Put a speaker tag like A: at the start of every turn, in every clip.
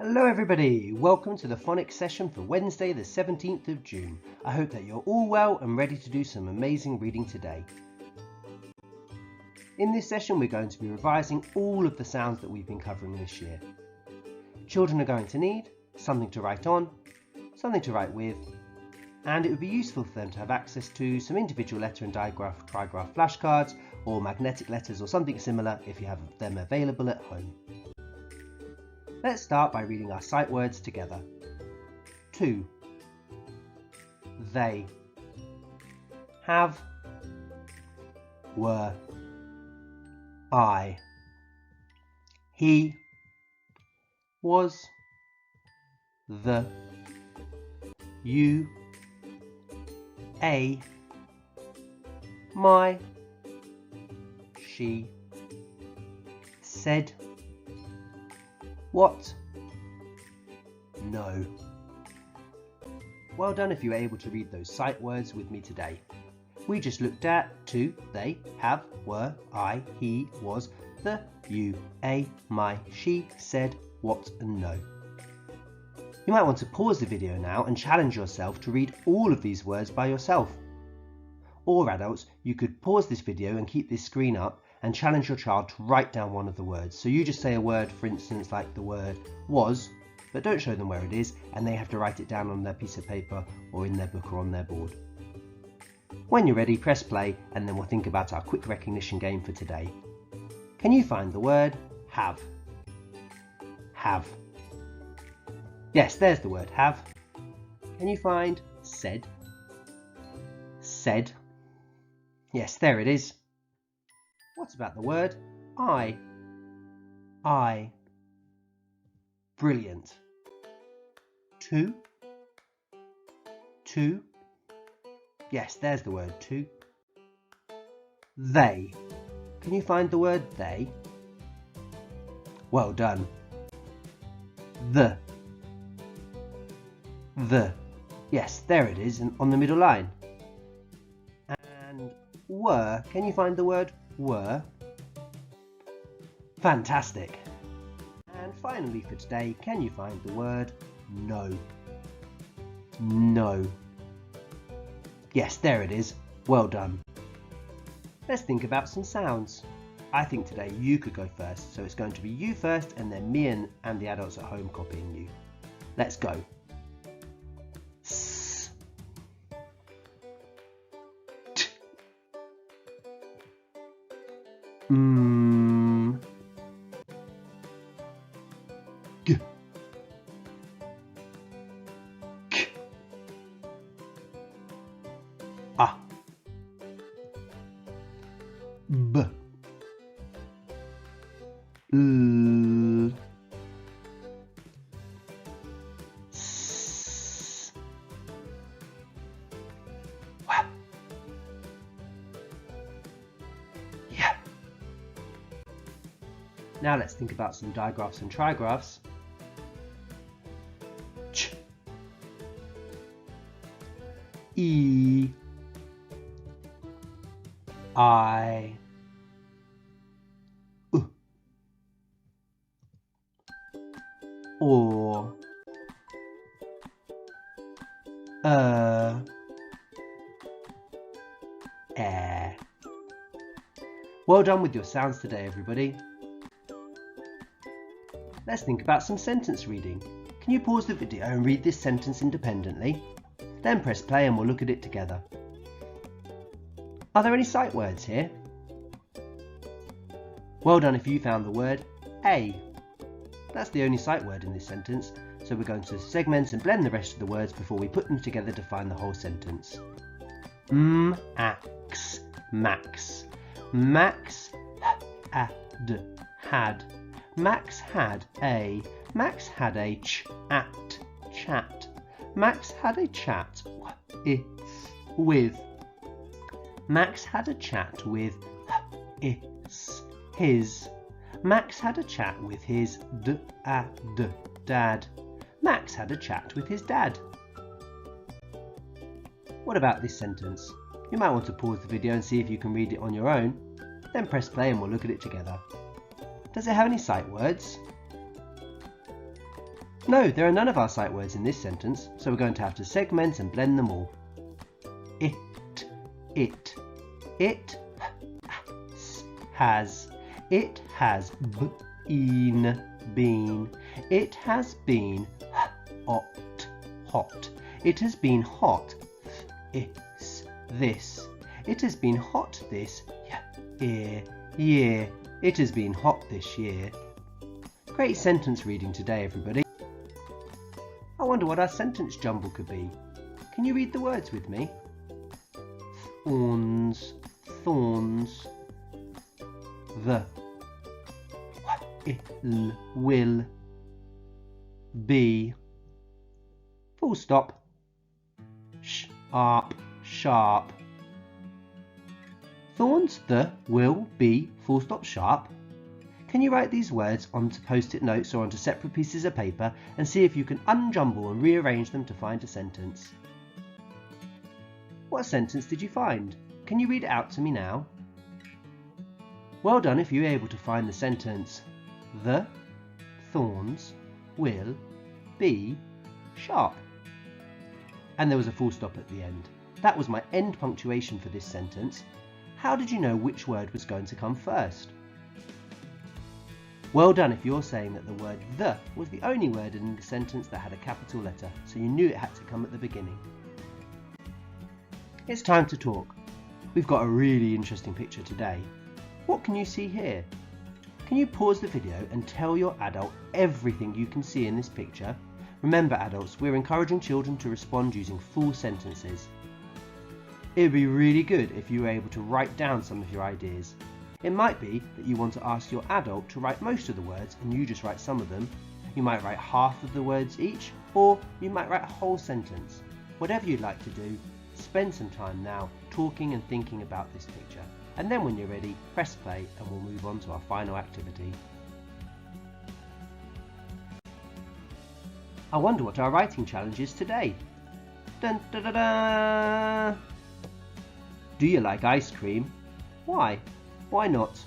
A: Hello everybody, welcome to the phonics session for Wednesday the 17th of June. I hope that you're all well and ready to do some amazing reading today. In this session we're going to be revising all of the sounds that we've been covering this year. Children are going to need something to write on, something to write with, and it would be useful for them to have access to some individual letter and digraph, trigraph flashcards or magnetic letters or something similar if you have them available at home. Let's start by reading our sight words together. 2. They. Have. Were. I. He. Was. The. You. A. My. She. Said. What? No. Well done if you were able to read those sight words with me today. We just looked at 2, they, have, were, I, he, was, the, you, a, my, she, said, what and no. You might want to pause the video now and challenge yourself to read all of these words by yourself. Or adults, you could pause this video and keep this screen up and challenge your child to write down one of the words. So you just say a word, for instance, like the word was, but don't show them where it is, and they have to write it down on their piece of paper or in their book or on their board. When you're ready, press play, and then we'll think about our quick recognition game for today. Can you find the word have? Have. Yes, there's the word have. Can you find said? Said. Yes, there it is. What about the word I? I. Brilliant. 2. 2. Yes, there's the word 2. They. Can you find the word they? Well done. The. The. Yes, there it is on the middle line. And were. Can you find the word were? Fantastic. And finally for today, can you find the word no? No. Yes, there it is. Well done. Let's think about some sounds. I think today you could go first, so it's going to be you first and then me and the adults at home copying you. Let's go. S. T. G. K. A. B. L. S. W. Yeah. Now let's think about some digraphs and trigraphs. Ch. E. I. U. Or. Air. Well done with your sounds today, everybody. Let's think about some sentence reading. Can you pause the video and read this sentence independently? Then press play and we'll look at it together. Are there any sight words here? Well done if you found the word a. That's the only sight word in this sentence, so we're going to segment and blend the rest of the words before we put them together to find the whole sentence. Ax, max. Max had. Max had a. Max had a chat. Max had a chat with. Max had a chat with his. Max had a chat with his dad. Max had a chat with his dad. What about this sentence? You might want to pause the video and see if you can read it on your own, then press play and we'll look at it together. Does it have any sight words? No, there are none of our sight words in this sentence, so we're going to have to segment and blend them all. It has. It has been. It has been hot. It has been hot this. It has been hot this year. It has been hot this year. Great sentence reading today, everybody. I wonder what our sentence jumble could be. Can you read the words with me? Thorns. The will be. Full stop. Sharp. Thorns, the, will, be, full stop, sharp. Can you write these words onto post-it notes or onto separate pieces of paper and see if you can unjumble and rearrange them to find a sentence? What sentence did you find? Can you read it out to me now? Well done if you were able to find the sentence, the thorns will be sharp. And there was a full stop at the end. That was my end punctuation for this sentence. How did you know which word was going to come first? Well done if you're saying that the word the was the only word in the sentence that had a capital letter, so you knew it had to come at the beginning. It's time to talk. We've got a really interesting picture today. What can you see here? Can you pause the video and tell your adult everything you can see in this picture? Remember adults, we're encouraging children to respond using full sentences. It would be really good if you were able to write down some of your ideas. It might be that you want to ask your adult to write most of the words and you just write some of them. You might write half of the words each, or you might write a whole sentence. Whatever you'd like to do, spend some time now talking and thinking about this picture. And then when you're ready, press play and we'll move on to our final activity. I wonder what our writing challenge is today. Dun, da, da, da. Do you like ice cream? Why? Why not?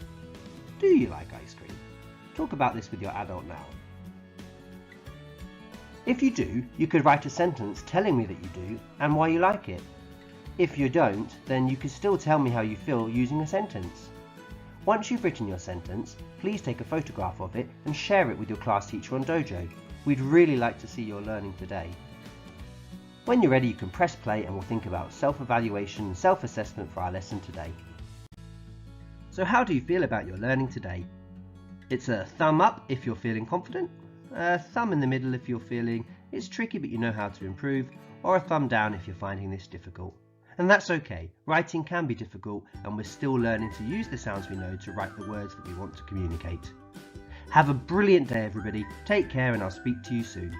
A: Do you like ice cream? Talk about this with your adult now. If you do, you could write a sentence telling me that you do and why you like it. If you don't, then you could still tell me how you feel using a sentence. Once you've written your sentence, please take a photograph of it and share it with your class teacher on Dojo. We'd really like to see your learning today. When you're ready, you can press play and we'll think about self-evaluation and self-assessment for our lesson today. So how do you feel about your learning today? It's a thumb up if you're feeling confident, a thumb in the middle if you're feeling it's tricky but you know how to improve, or a thumb down if you're finding this difficult. And that's okay, writing can be difficult and we're still learning to use the sounds we know to write the words that we want to communicate. Have a brilliant day everybody, take care and I'll speak to you soon.